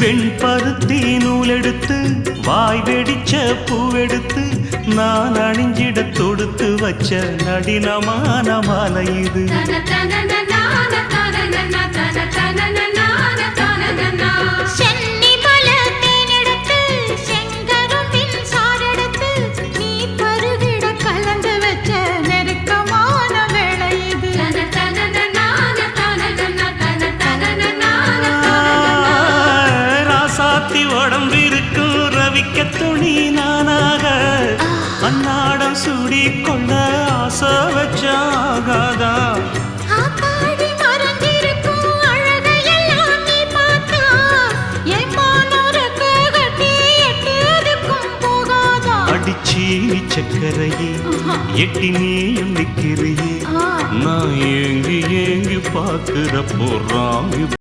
வெண்பருத்தி நூலெடுத்து வாய் வெடிச்ச பூவெடுத்து நான் அணிஞ்சிட தொடுத்து வச்ச நடினமான மாலை இது. உடம்பிருக்கும் ரவிக்க துணி நானாக அன்னாடம் சூடி கொள்ள ஆசை வச்சாகாதா. அடிச்சி சக்கரையே எட்டி நீயும் நிக்கிறியே நான் ஏங்கி ஏங்கி பார்க்கிற போறாங்க.